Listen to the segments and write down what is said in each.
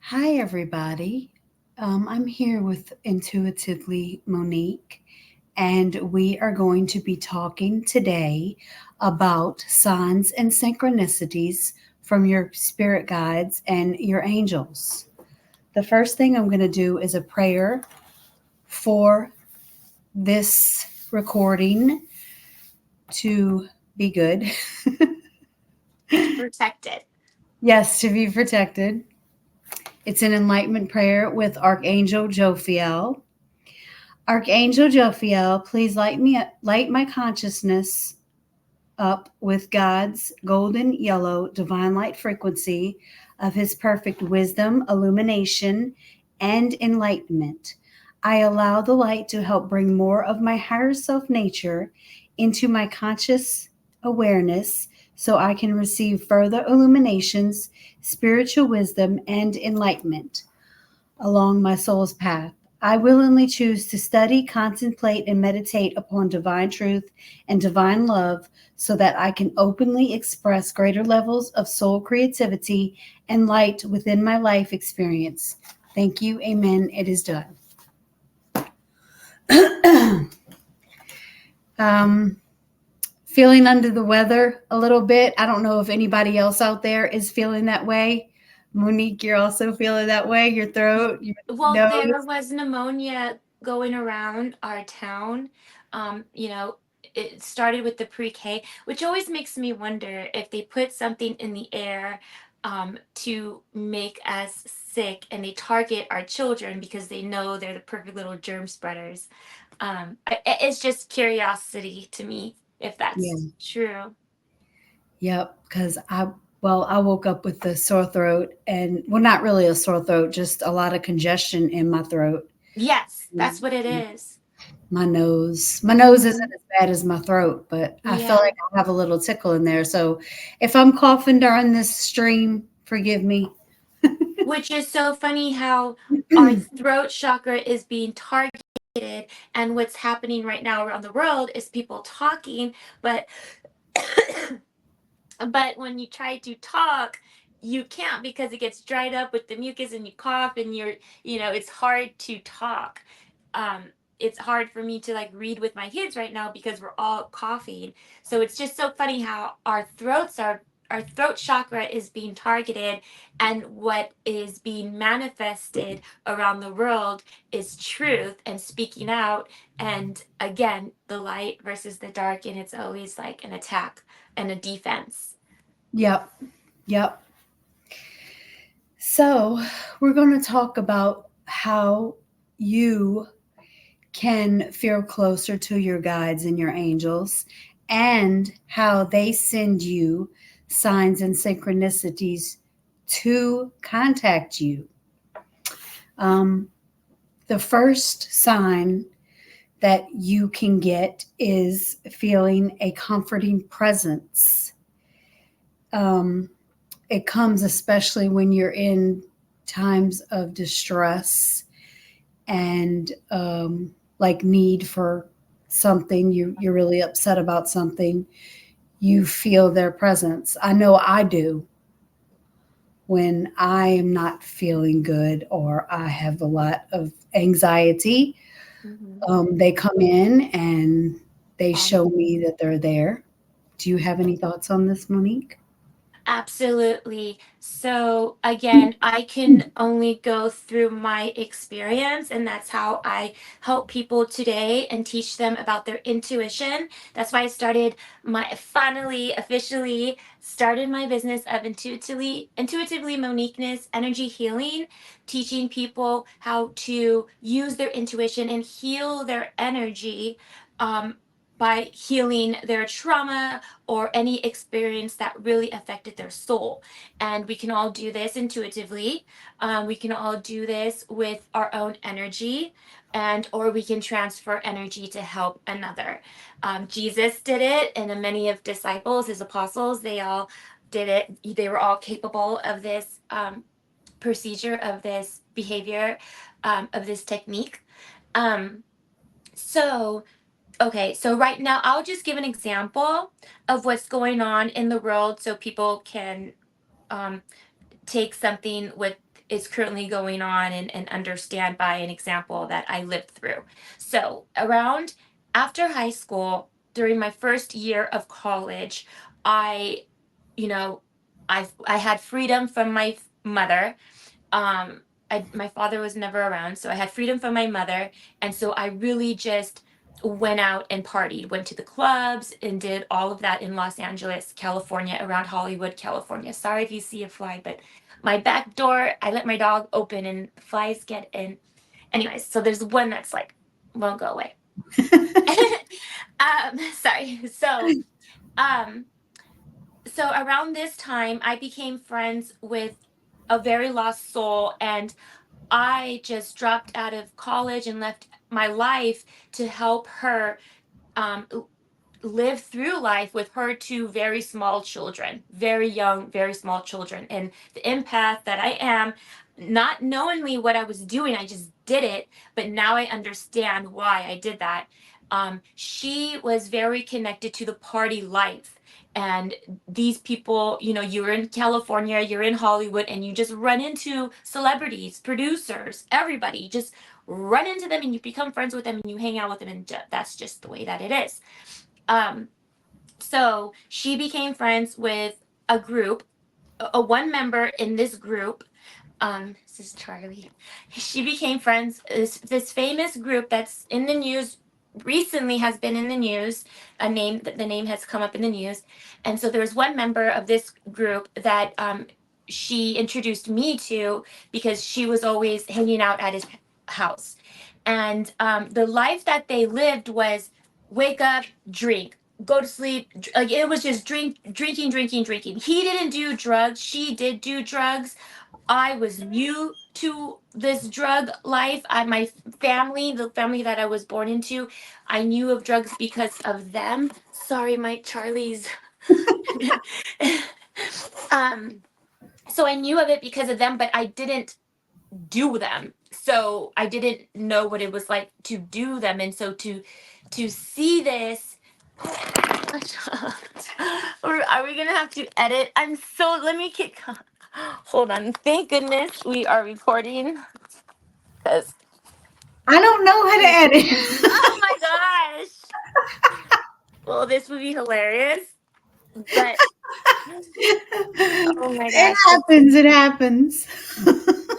Hi, everybody. I'm here with Intuitively Monique, and we are going to be talking today about signs and synchronicities from your spirit guides and your angels. The first thing I'm going to do is a prayer for this recording to be good. To protect it. Yes, to be protected. It's an enlightenment prayer with Archangel Jophiel. Archangel Jophiel, please light my consciousness up with God's golden yellow divine light frequency of his perfect wisdom, illumination, and enlightenment. I allow the light to help bring more of my higher self nature into my conscious awareness so I can receive further illuminations, spiritual wisdom, and enlightenment along my soul's path. I willingly choose to study, contemplate, and meditate upon divine truth and divine love so that I can openly express greater levels of soul creativity and light within my life experience. Thank you. Amen. It is done. um, Feeling under the weather a little bit. I don't know if anybody else out there is feeling that way. Monique, you're also feeling that way. Your throat, your Well, there nose. was pneumonia going around our town. You know, it started with the pre-K, which always makes me wonder if they put something in the air to make us sick and they target our children because they know they're the perfect little germ spreaders. It's just curiosity to me if Yeah. that's true. Yep, because I woke up with the sore throat and well, not really a sore throat, just a lot of congestion in my throat. Yes, Mm, that's what it is. My nose isn't as bad as my throat, but I feel Yeah. like I have a little tickle in there. So if I'm coughing during this stream, forgive me. Which is so funny how our throat chakra is being targeted, and what's happening right now around the world is people talking, but but when you try to talk, you can't because it gets dried up with the mucus and you cough and it's hard to talk. Um, it's hard for me to like read with my kids right now because we're all coughing. So it's just so funny how our throat chakra is being targeted, and what is being manifested around the world is truth and speaking out, and again the light versus the dark, and it's always like an attack and a defense. Yep, yep. So we're going to talk about how you can feel closer to your guides and your angels and how they send you signs and synchronicities to contact you. Um, the first sign that you can get is feeling a comforting presence. Um, it comes especially when you're in times of distress and like need for something, you're really upset about something, you feel their presence. I know I do when I am not feeling good or I have a lot of anxiety. Mhm. They come in and they show me that they're there. Do you have any thoughts on this, Monique? Absolutely. So again, I can only go through my experience, and that's how I help people today and teach them about their intuition. That's why I finally officially started my business of intuitively Moniqueness energy healing, teaching people how to use their intuition and heal their energy. Um, by healing their trauma or any experience that really affected their soul. And we can all do this intuitively. We can all do this with our own energy, and or we can transfer energy to help another. Jesus did it, and many of disciples, his apostles, they all did it. They were all capable of this procedure, of this behavior, of this technique. Um, so Okay, so right now I'll just give an example of what's going on in the world so people can um, take something with is currently going on, and understand by an example that I lived through. So around after high school, during my first year of college, I, you know, I had freedom from my mother. My father was never around, so I had freedom from my mother, and so I really just went out and partied, went to the clubs, and did all of that in Los Angeles, California, around Hollywood, California. Sorry if you see a fly, but my back door, I let my dog open, and flies get in. Anyways, so there's one that's like won't go away. Sorry. Um, so around this time, I became friends with a very lost soul, and I just dropped out of college and left my life to help her um, live through life with her two very small children, very young, very small children. And the empath that I am, not knowingly what I was doing, I just did it. But now I understand why I did that. She was very connected to the party life. And these people, you're in California, you're in Hollywood, and you just run into celebrities, producers, everybody. You just run into them and you become friends with them and you hang out with them. And that's just the way that it is. Um, so she became friends with a group, a one member in this group. This is Charlie. She became friends. This famous group that's in the news recently has been in the news. The name has come up in the news, and so there was one member of this group that she introduced me to because she was always hanging out at his house, and the life that they lived was wake up, drink, go to sleep. Like it was just drinking, drinking, drinking. He didn't do drugs. She did do drugs. I was new to this drug life. My family, the family that I was born into, I knew of drugs because of them. Sorry, my Charlie's. um, so I knew of it because of them, but I didn't do them. So I didn't know what it was like to do them, and so to see this. Are we gonna have to edit? Let me kick. Hold on. Thank goodness we are recording. Because I don't know how to edit. oh my gosh. Well, this would be hilarious. But oh my It gosh. happens. It happens.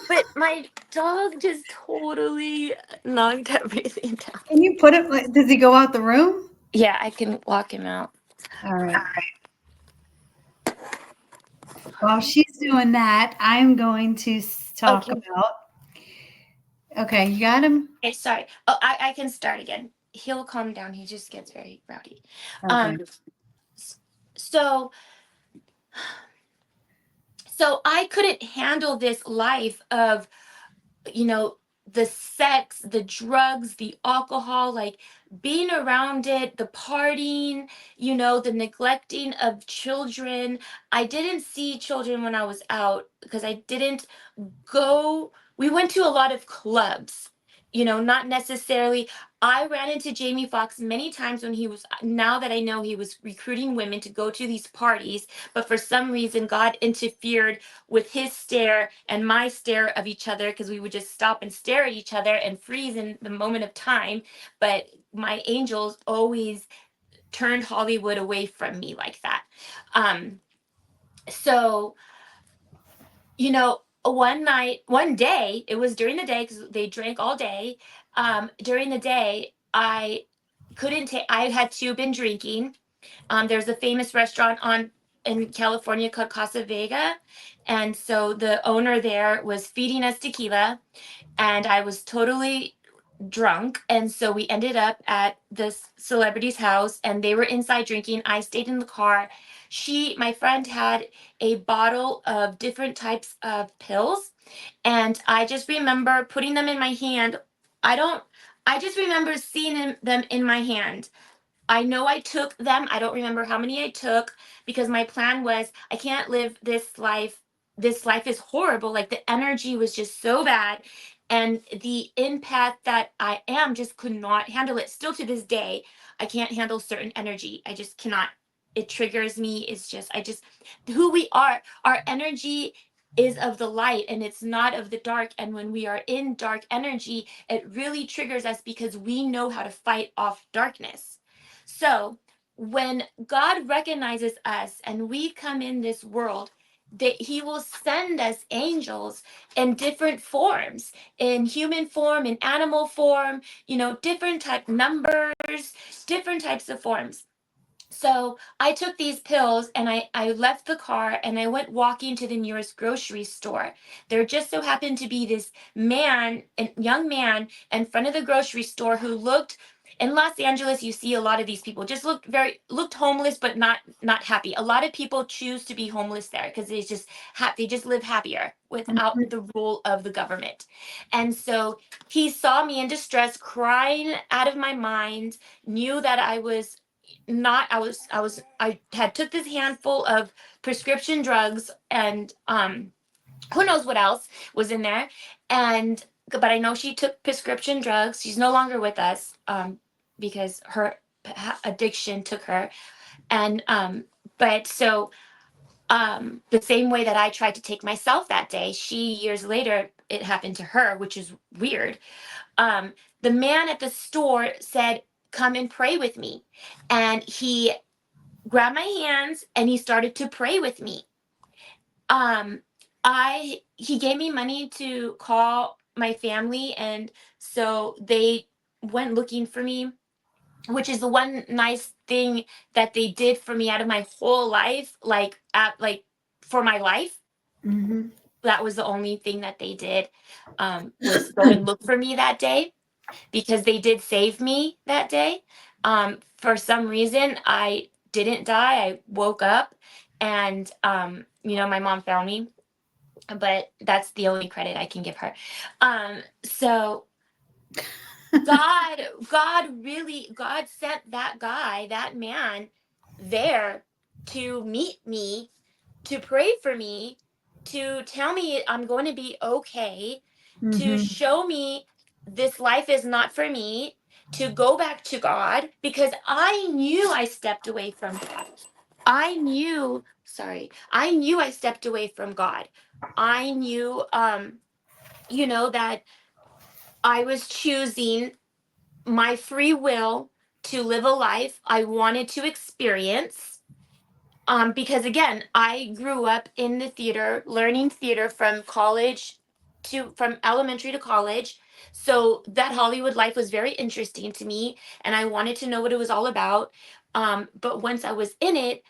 But my dog just totally knocked everything down. Can you put it? Does he go out the room? Yeah, I can walk him out. All right. While she's doing that, I'm going to talk Okay. about. Okay, you got him. Okay, sorry. Oh, I can start again. He'll calm down. He just gets very rowdy. Okay. So so I couldn't handle this life of, you know, the sex, the drugs, the alcohol, like being around it, the partying, the neglecting of children. I didn't see children when I was out because I didn't go. We went to a lot of clubs, not necessarily. I ran into Jamie Foxx many times when now that I know he was recruiting women to go to these parties, but for some reason God interfered with his stare and my stare of each other because we would just stop and stare at each other and freeze in the moment of time. But my angels always turned Hollywood away from me like that. So one day, it was during the day because they drank all day. During the day, I couldn't take. I had to been drinking. There's a famous restaurant in California called Casa Vega, and so the owner there was feeding us tequila, and I was totally drunk, and so we ended up at this celebrity's house and they were inside drinking. I stayed in the car. My friend had a bottle of different types of pills, and I just remember putting them in my hand. I just remember seeing them in my hand. I know I took them. I don't remember how many I took because my plan was I can't live this life. This life is horrible. Like the energy was just so bad. And the empath that I am just could not handle it. Still to this day, I can't handle certain energy. I just cannot. It triggers me. It's just, who we are, our energy. is of the light and it's not of the dark. And when we are in dark energy, it really triggers us because we know how to fight off darkness. So when God recognizes us and we come in this world, that he will send us angels in different forms, in human form, in animal form, different type numbers, different types of forms. So I took these pills and I left the car and I went walking to the nearest grocery store. There just so happened to be this man, a young man in front of the grocery store who looked, in Los Angeles, you see a lot of these people just looked homeless, but not happy. A lot of people choose to be homeless there because they just live happier without Mhm. the rule of the government. And so he saw me in distress, crying out of my mind, knew that I had took this handful of prescription drugs and who knows what else was in there. And but I know she took prescription drugs. She's no longer with us because her addiction took her. And but so the same way that I tried to take myself that day, she years later it happened to her, which is weird. um, the man at the store said, "Come and pray with me." And he grabbed my hands and he started to pray with me. Um, he gave me money to call my family, and so they went looking for me, which is the one nice thing that they did for me out of my whole life, for my life. Mhm. That was the only thing that they did, was go and look for me that day, because they did save me that day. For some reason, I didn't die. I woke up and, my mom found me, but that's the only credit I can give her. So God sent that guy, that man there to meet me, to pray for me, to tell me I'm going to be okay, to Mhm. show me this life is not for me, to go back to God, because I knew I stepped away from God. I knew I stepped away from God. I knew, that I was choosing my free will to live a life I wanted to experience. Because again, I grew up in the theater, learning theater from elementary to college. So that Hollywood life was very interesting to me, and I wanted to know what it was all about. But once I was in it,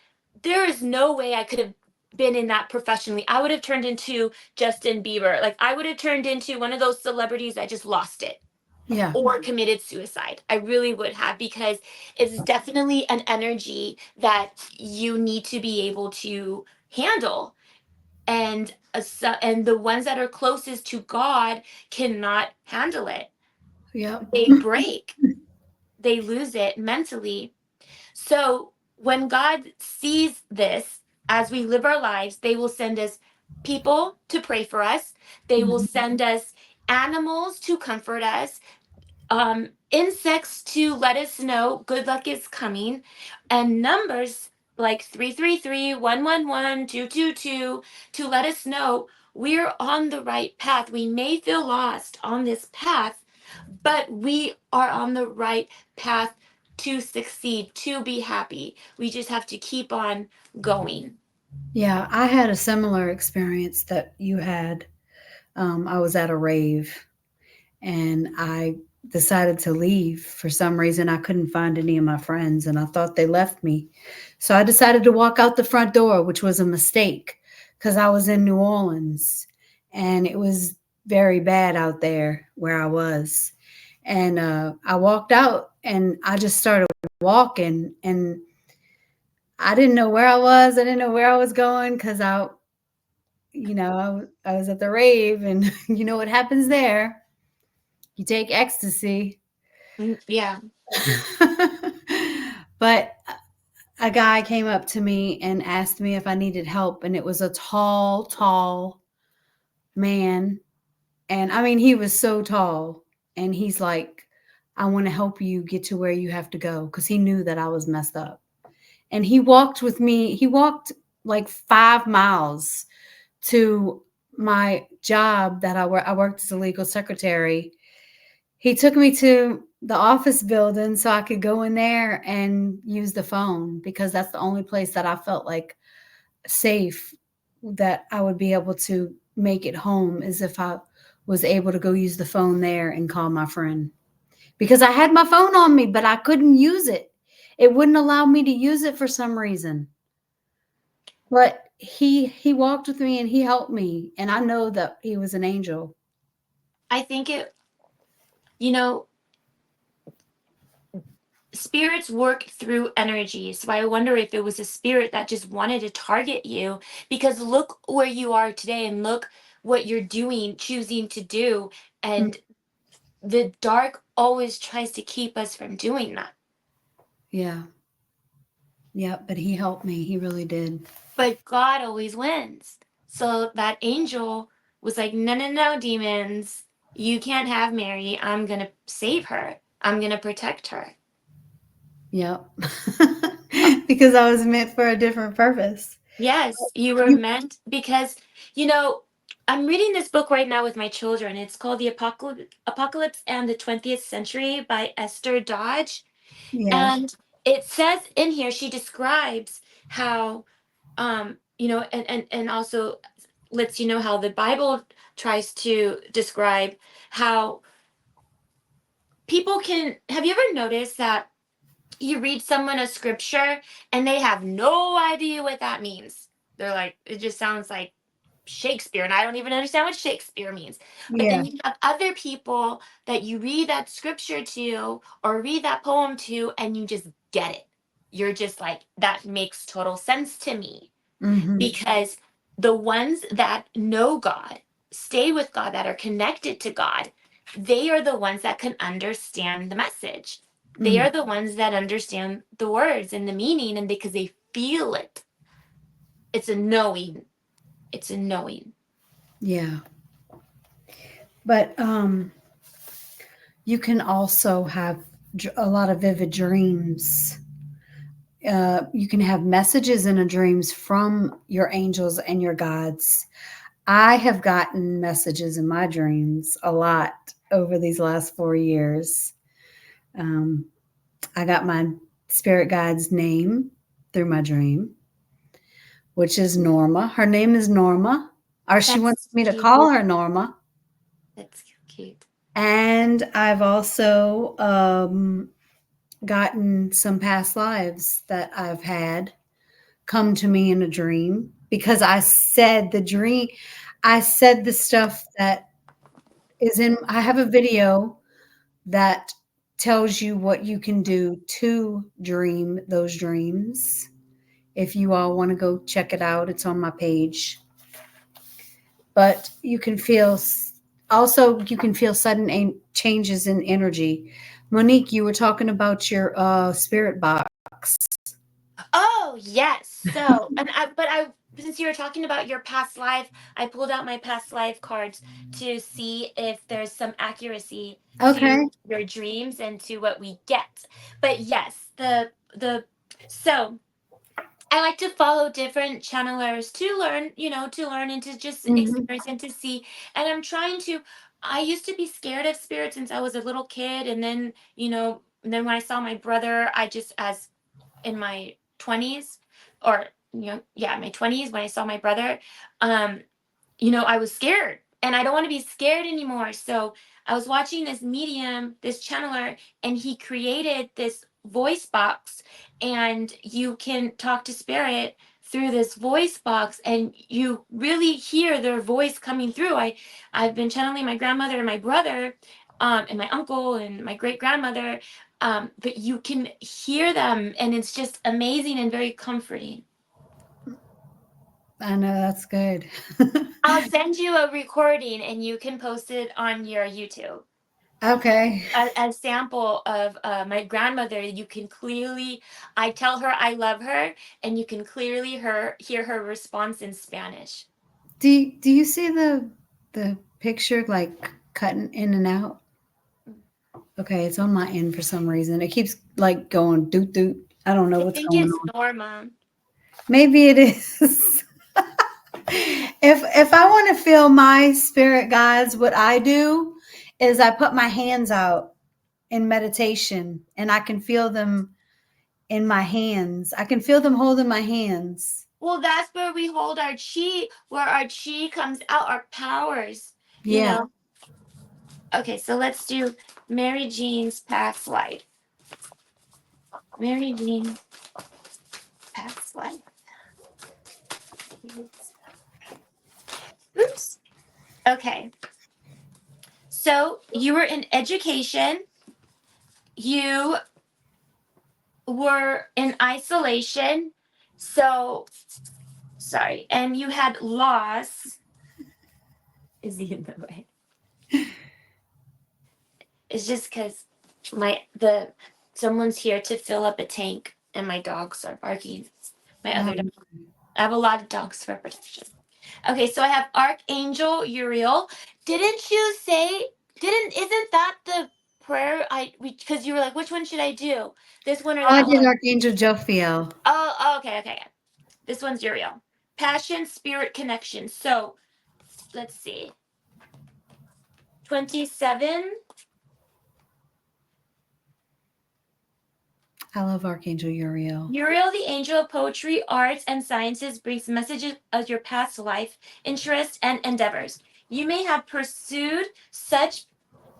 there is no way I could have been in that professionally. I would have turned into Justin Bieber. Like, I would have turned into one of those celebrities that just lost it Yeah. or committed suicide. I really would have, because it's definitely an energy that you need to be able to handle. And and the ones that are closest to God cannot handle it. Yep. They break. They lose it mentally. So when God sees this, as we live our lives, they will send us people to pray for us. They will Mhm. send us animals to comfort us, insects to let us know good luck is coming, and numbers like 333, 111, 222 to let us know we're on the right path. We may feel lost on this path, but we are on the right path to succeed, to be happy. We just have to keep on going. Yeah, I had a similar experience that you had. I was at a rave and I decided to leave. For some reason, I couldn't find any of my friends and I thought they left me. So I decided to walk out the front door, which was a mistake because I was in New Orleans and it was very bad out there where I was. And I walked out and I just started walking and I didn't know where I was. I didn't know where I was going because I was at the rave and you know what happens there. You take ecstasy. Yeah. But a guy came up to me and asked me if I needed help, and it was a tall, tall man. And I mean, he was so tall. And he's like, I want to help you get to where you have to go because he knew that I was messed up. And he walked with me, he walked like 5 miles to my job that I worked as a legal secretary, he took me to the office building so I could go in there and use the phone because that's the only place that I felt like safe that I would be able to make it home is if I was able to go use the phone there and call my friend. Because I had my phone on me, but I couldn't use it. It wouldn't allow me to use it for some reason. But he walked with me and he helped me, and I know that he was an angel. I think it, you know, spirits work through energy. So I wonder if it was a spirit that just wanted to target you because look where you are today and look what you're doing, choosing to do. Mm, And the dark always tries to keep us from doing that. yeah. Yeah, but he helped me. He really did. But God always wins. So that angel was like, no, no, no, demons. You can't have Mary. I'm going to save her. I'm going to protect her. Yep. Because I was meant for a different purpose. Yes, you were You meant because, you know, I'm reading this book right now with my children. It's called The Apocalypse and the 20th Century by Esther Dodge. yeah. And it says in here, she describes how, and also lets you know how the Bible tries to describe how people can. Have you ever noticed that you read someone a scripture and they have no idea what that means? They're like, it just sounds like Shakespeare, and I don't even understand what Shakespeare means. But Yeah. then you have other people that you read that scripture to or read that poem to, and you just get it. You're just like, that makes total sense to me. Mhm. Because the ones that know God, stay with God, that are connected to God, they are the ones that can understand the message. They Mm. are the ones that understand the words and the meaning, and because they feel it. It's a knowing. It's a knowing. Yeah. But you can also have a lot of vivid dreams. You can have messages in a dreams from your angels and your gods. I have gotten messages in my dreams a lot over these last 4 years. Um, I got my spirit guide's name through my dream, which is Norma. Her name is Norma, or she wants That's me to cute. call her Norma. That's cute. And I've also gotten some past lives that I've had come to me in a dream because I said the stuff that is in, I have a video that tells you what you can do to dream those dreams. If you all want to go check it out, it's on my page. But you can feel also you can feel sudden changes in energy. Monique, you were talking about your spirit box. Oh yes. So, since you were talking about your past life, I pulled out my past life cards to see if there's some accuracy Okay. to your dreams and to what we get. But yes, the so I like to follow different channelers to learn, to learn and to just Mhm. experience and to see. And I'm trying to. I used to be scared of spirits since I was a little kid, and then and then when I saw my brother, I just as in my 20s or yeah, my 20s when I saw my brother, um I was scared and I don't want to be scared anymore. So I was watching this medium, this channeler, and he created this voice box, and you can talk to spirit through this voice box and you really hear their voice coming through. I've been channeling my grandmother and my brother, and my uncle and my great grandmother, but you can hear them and it's just amazing and very comforting. I know that's good. I'll send you a recording and you can post it on your YouTube. Okay. A sample of my grandmother. You can clearly, I tell her I love her, and you can clearly hear her response in Spanish. Do you see the picture like cutting in and out? Okay, it's on my end for some reason. It keeps like going doot doot. I don't know I what's think going it's on. Norma. Maybe it is. If I want to feel my spirit guides, what I do is I put my hands out in meditation and I can feel them in my hands. I can feel them holding my hands. Well, that's where we hold our chi, where our chi comes out, our powers, you Yeah. know. Okay, so let's do Mary Jean's past life. Mary Jean past life. Oops. Okay. So you were in education. You were in isolation. So sorry. And you had loss. Is he in the way? It's just because someone's here to fill up a tank and my dogs are barking. My other dog. I have a lot of dogs for protection. Okay, so I have Archangel Uriel. Didn't you say isn't that the prayer because you were like, which one should I do? This one or I that did one? Archangel Jophiel. Okay. This one's Uriel. Passion, spirit, connection. So let's see. 27. I love Archangel Uriel. Uriel, the angel of poetry, arts, and sciences, brings messages of your past life, interests, and endeavors. You may have pursued such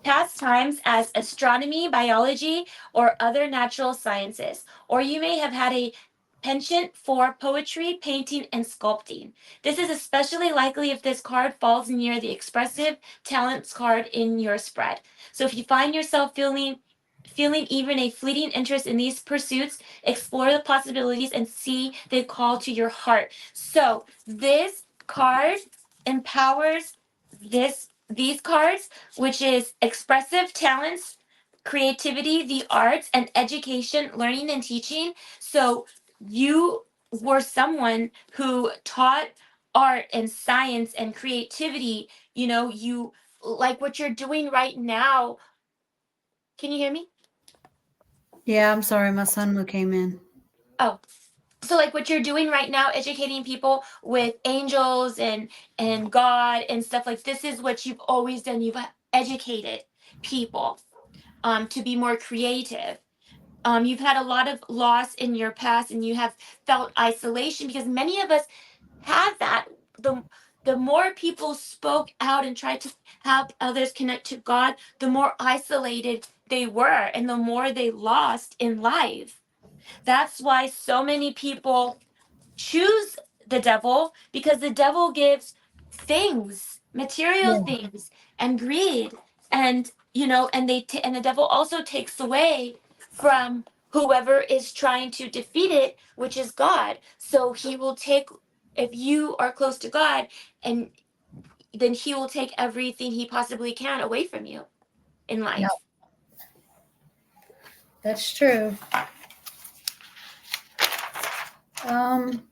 pastimes as astronomy, biology, or other natural sciences, or you may have had a penchant for poetry, painting, and sculpting. This is especially likely if this card falls near the expressive talents card in your spread. So if you find yourself feeling even a fleeting interest in these pursuits, explore the possibilities and see the call to your heart. So this card empowers these cards, which is expressive talents, creativity, the arts, and education, learning and teaching. So you were someone who taught art and science and creativity. You like what you're doing right now. Can you hear me? Yeah, I'm sorry. My son came in. Oh, so like what you're doing right now, educating people with angels and God and stuff, like this is what you've always done. You've educated people to be more creative. You've had a lot of loss in your past and you have felt isolation because many of us had that. The more people spoke out and tried to help others connect to God, the more isolated they were and the more they lost in life. That's why so many people choose the devil, because the devil gives things, material Yeah. things, and greed, and and the devil also takes away from whoever is trying to defeat it, which is God. So he will take, if you are close to God, and then he will take everything he possibly can away from you in Yeah, life. that's true. Um,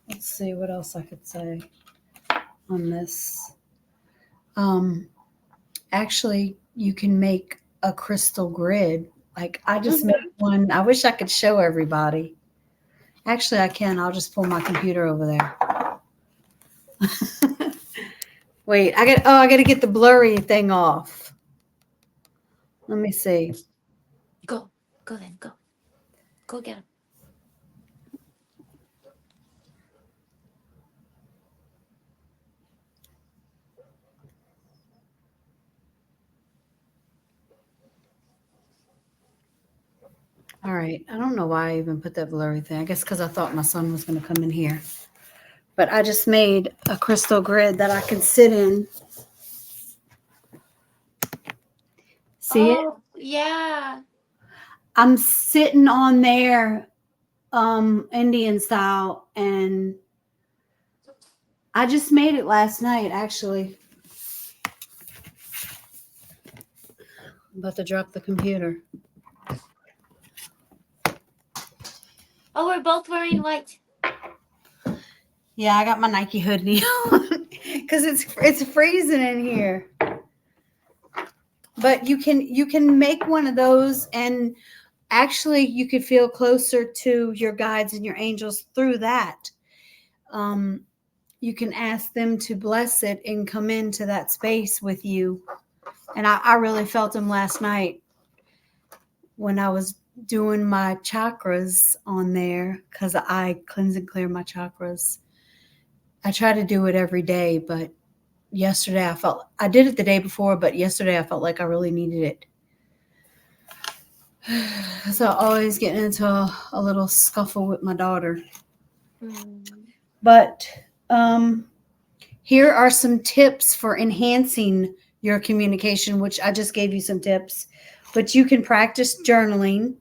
let's see what else I could say on this. Um, actually, you can make a crystal grid. Like I just made Mhm. one. I wish I could show everybody. Actually, I can. I'll just pull my computer over there. Wait, I got to get the blurry thing off. Let me see. Go, go then, go get him. All right. I don't know why I even put that blurry thing. I guess because I thought my son was going to come in here. But I just made a crystal grid that I can sit in. See it? Oh, yeah. I'm sitting on there, Indian style, and I just made it last night, actually. I'm about to drop the computer. Oh, we're both wearing white. Yeah, I got my Nike hoodie on because it's freezing in here. But you can make one of those, and actually you could feel closer to your guides and your angels through that. you can ask them to bless it and come into that space with you. And I really felt them last night when I was doing my chakras on there, because I cleanse and clear my chakras. I try to do it every day, but yesterday I did it the day before, but yesterday I felt like I really needed it. So I always get into a little scuffle with my daughter. But here are some tips for enhancing your communication, which I just gave you some tips. But you can practice journaling.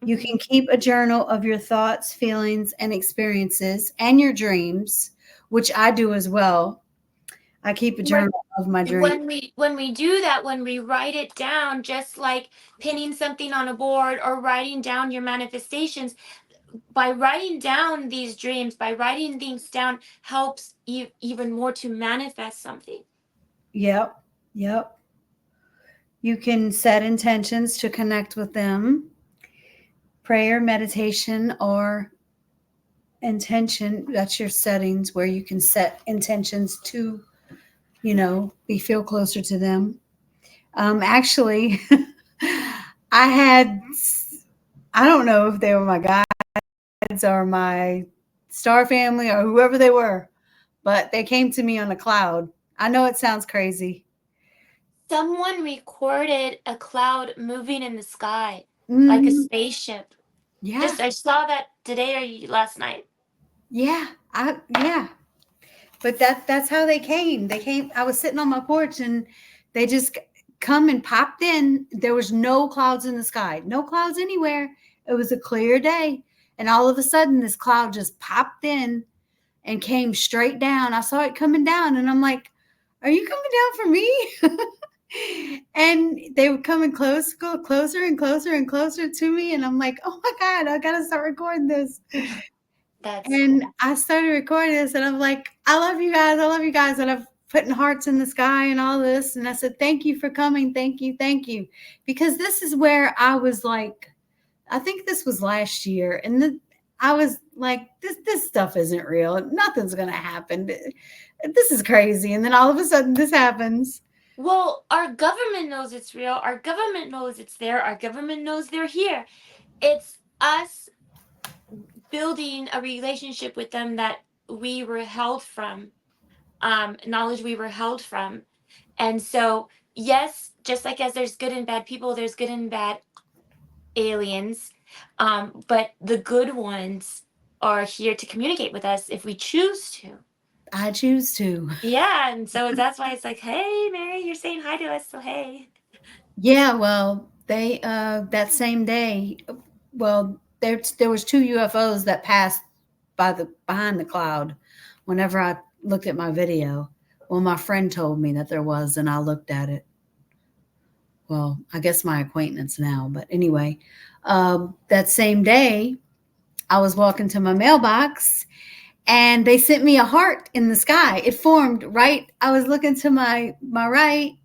You can keep a journal of your thoughts, feelings, and experiences and your dreams, which I do as well. I keep a journal of my dreams. When we do that, when we write it down, just like pinning something on a board or writing down your manifestations, by writing down these dreams, by writing things down, helps you even more to manifest something. Yep. You can set intentions to connect with them. Prayer, meditation, or intention, that's your settings where you can set intentions to, feel closer to them. Actually, I don't know if they were my guides or my star family or whoever they were, but they came to me on a cloud. I know it sounds crazy. Someone recorded a cloud moving in the sky, like a spaceship. Yeah. I saw that today or last night. Yeah. But that's how they came. I was sitting on my porch and they just come and popped in. There was no clouds in the sky, no clouds anywhere. It was a clear day. And all of a sudden this cloud just popped in and came straight down. I saw it coming down and I'm like, are you coming down for me? And they were coming closer and closer and closer to me. And I'm like, oh my God, I got to start recording this. And I started recording this and I'm like, I love you guys. And I'm putting hearts in the sky and all this. And I said, thank you for coming. Thank you. Because this is where I was like, I think this was last year. And I was like, this stuff isn't real. Nothing's going to happen. This is crazy. And then all of a sudden this happens. Well, our government knows it's real. Our government knows it's there. Our government knows they're here. It's us building a relationship with them that we were held from, knowledge we were held from. And so, yes, just like as there's good and bad people, there's good and bad aliens. But the good ones are here to communicate with us if we choose to. I choose to. Yeah, and so that's why it's like, hey, Mary, you're saying hi to us, so hey. Yeah, well, they that same day, well, there was 2 UFOs that passed behind the cloud whenever I looked at my video. Well, my friend told me that there was, and I looked at it. Well, I guess my acquaintance now, but anyway, that same day, I was walking to my mailbox, and they sent me a heart in the sky. It formed right. I was looking to my right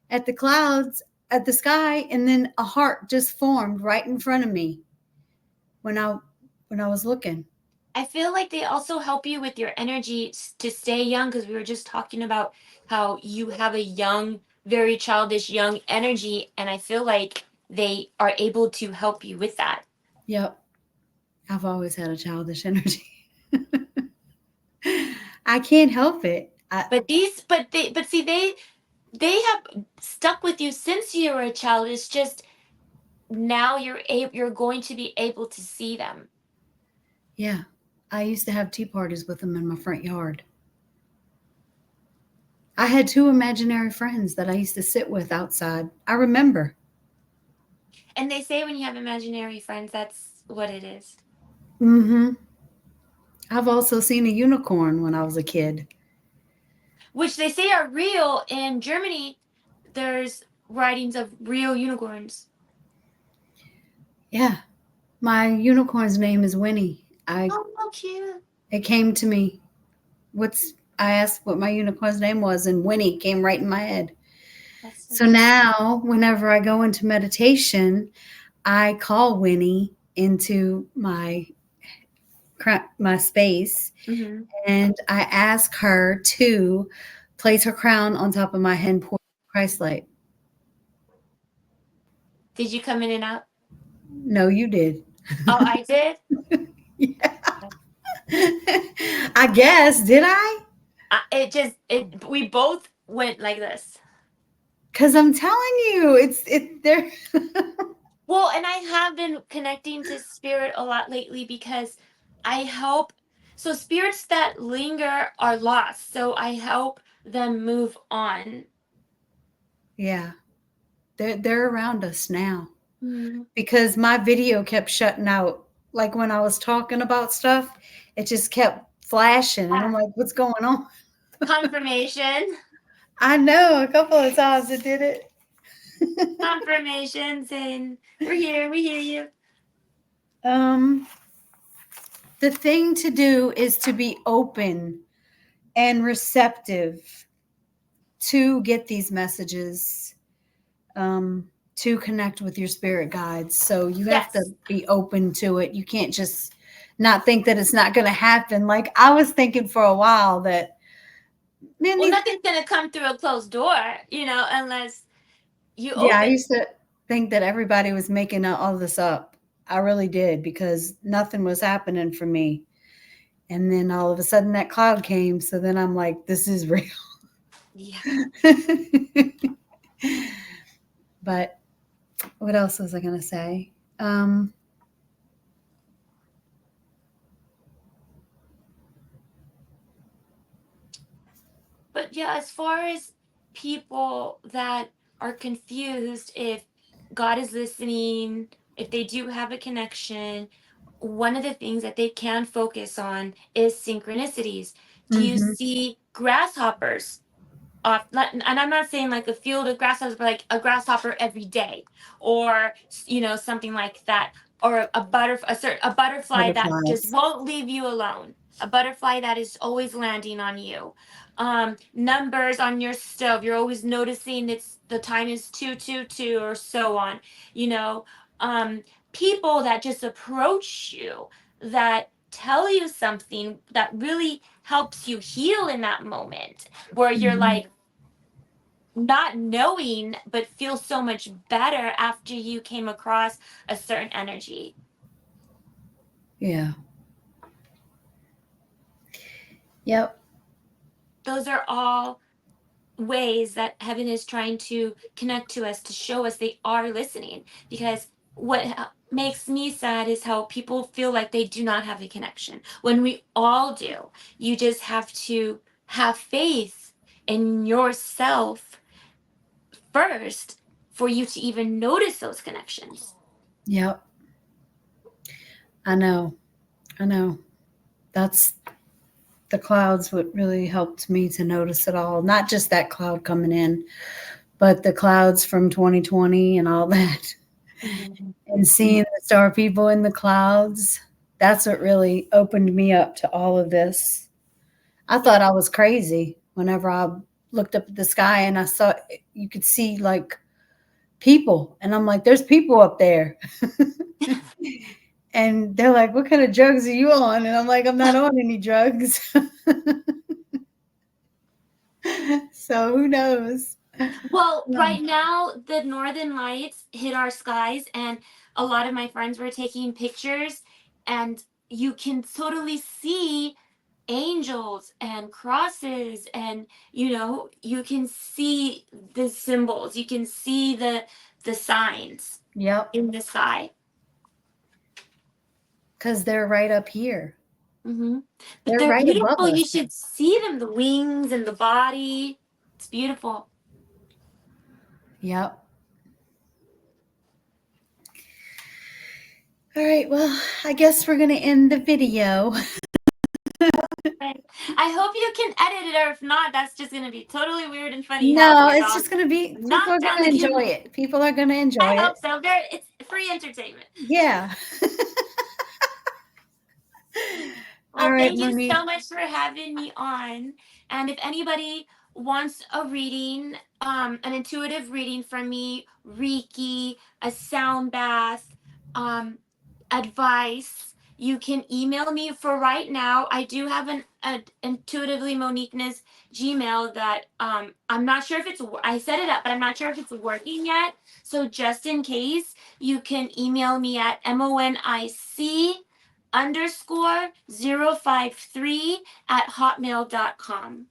at the clouds, at the sky, and then a heart just formed right in front of me when I was looking. I feel like they also help you with your energy to stay young, because we were just talking about how you have a young, very childish young energy, and I feel like they are able to help you with that. Yep. I've always had a childish energy. I can't help it. But see, they have stuck with you since you were a child. It's just now you're going to be able to see them. Yeah. I used to have tea parties with them in my front yard. I had 2 imaginary friends that I used to sit with outside. I remember. And they say when you have imaginary friends, that's what it is. Mm-hmm. I've also seen a unicorn when I was a kid. Which they say are real. In Germany, there's writings of real unicorns. Yeah. My unicorn's name is Winnie. Oh, how cute. It came to me. I asked what my unicorn's name was, and Winnie came right in my head. So now, whenever I go into meditation, I call Winnie into my my space, Mm-hmm. and I asked her to place her crown on top of my head and pour Christ light. Did you come in and out? No, you did. Oh, I did. Yeah. I guess, did I? We both went like this. Because I'm telling you, it there. Well, and I have been connecting to spirit a lot lately because I help. So spirits that linger are lost. So I help them move on. Yeah, they're around us now. Mm. Because my video kept shutting out. Like when I was talking about stuff, it just kept flashing, and I'm Ah, like, "What's going on?" confirmation. I know a couple of times it did it. Confirmation saying, we're here, we hear you. um, the thing to do is to be open and receptive to get these messages, to connect with your spirit guides. So you have to Yes. be open to it. You can't just not think that it's not going to happen. Like I was thinking for a while that, man, Well, nothing's going to come through a closed door, unless you yeah, I open. used to think that everybody was making all this up. I really did because nothing was happening for me. And then all of a sudden that cloud came. So then I'm like, this is real. Yeah. But what else was I going to say? Um, But yeah, as far as people that are confused if God is listening, if they do have a connection, one of the things that they can focus on is synchronicities. Do you mhm. see grasshoppers off? And I'm not saying like a field of grasshoppers, but like a grasshopper every day, or something like that, or a butterfly that just Butterflies. won't leave you alone. A butterfly that is always landing on you. Numbers on your stove, you're always noticing the time is 222 or so on. You know, um, People that just approach you, that tell you something that really helps you heal in that moment, where you're Mhm. like not knowing but feel so much better after you came across a certain energy. Yeah. Yep. Those are all ways that heaven is trying to connect to us, to show us they are listening. Because what makes me sad is how people feel like they do not have a connection when we all do. You just have to have faith in yourself first for you to even notice those connections. Yep. I know. I know. That's the clouds what really helped me to notice it all. Not just that cloud coming in, but the clouds from 2020 and all that. Mhm. And seeing the star people in the clouds, that's what really opened me up to all of this. I Yeah. thought I was crazy whenever I looked up at the sky and I saw you could see like people. And I'm like, there's people up there. And they're like, what kind of drugs are you on? And I'm like, I'm not on any drugs. So who knows? Well, Um, right now the northern lights hit our skies, and a lot of my friends were taking pictures, and you can totally see angels and crosses, and you can see the symbols, you can see the signs yep, in the sky. because they're right up here. Hmm. But They're they're right above beautiful. You us. should see them, the wings and the body. It's beautiful. Yep. All right. Well, I guess we're going to end the video. Right. I hope you can edit it, or if not, that's just going to be totally weird and funny how No, my it's dog just going to be, people knocked are going down to the enjoy camera. it. People are going to enjoy I hope it. so. It's free entertainment. Yeah. All Well, right, thank you so Monique. much for having me on. And if anybody wants a reading, an intuitive reading from me, Reiki, a sound bath, um, advice, You can email me for right now. I do have an intuitively Moniqueness Gmail that I'm not sure if it's I set it up, but I'm not sure if it's working yet. So just in case, you can email me at monic_053 @hotmail.com.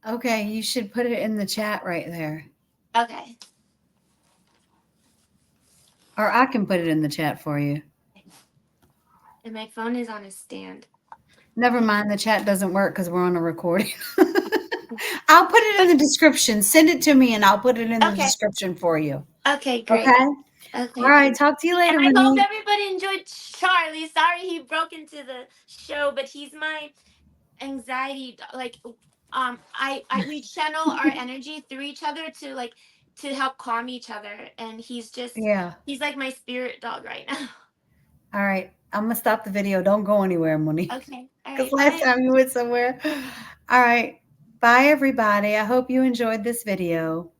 Okay, you should put it in the chat right there. Okay. Or I can put it in the chat for you. And my phone is on a stand. Never mind, the chat doesn't work because we're on a recording. I'll put it in the description. Send it to me and I'll put it in the Okay. description for you. Okay, great. Okay? Okay. All right, talk to you later, And I hope Monique. everybody enjoyed Charlie. Sorry he broke into the show, but he's my anxiety. Like, we channel our energy through each other to help calm each other, and he's like my spirit dog right now. All right, I'm gonna stop the video. Don't go anywhere, Monique. Okay. All Because right. last Bye. time you went somewhere. All right, bye everybody. I hope you enjoyed this video.